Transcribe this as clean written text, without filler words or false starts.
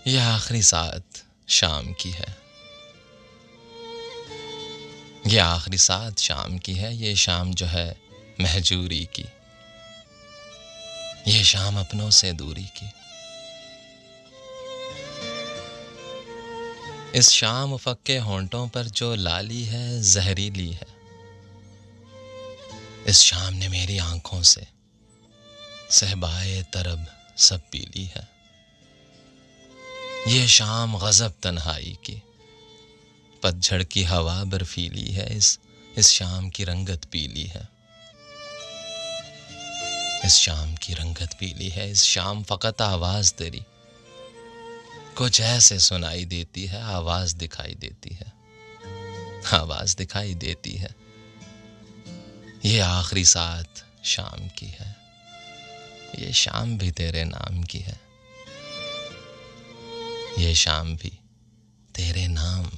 यह आखिरी साथ शाम की है। यह आखिरी साथ शाम की है। ये शाम जो है महजूरी की। ये शाम अपनों से दूरी की। इस शाम उफ़क़ के होंठों पर जो लाली है जहरीली है। इस शाम ने मेरी आंखों से सहबाए तरब सब पी ली है। ये शाम गज़ब तन्हाई की। पतझड़ की हवा बर्फीली है। इस शाम की रंगत पीली है। इस शाम की रंगत पीली है। इस शाम फ़कत आवाज़ तेरी कुछ ऐसे सुनाई देती है। आवाज़ दिखाई देती है। आवाज़ दिखाई देती है। ये आखिरी साथ शाम की है। ये शाम भी तेरे नाम की है। ये शाम भी तेरे नाम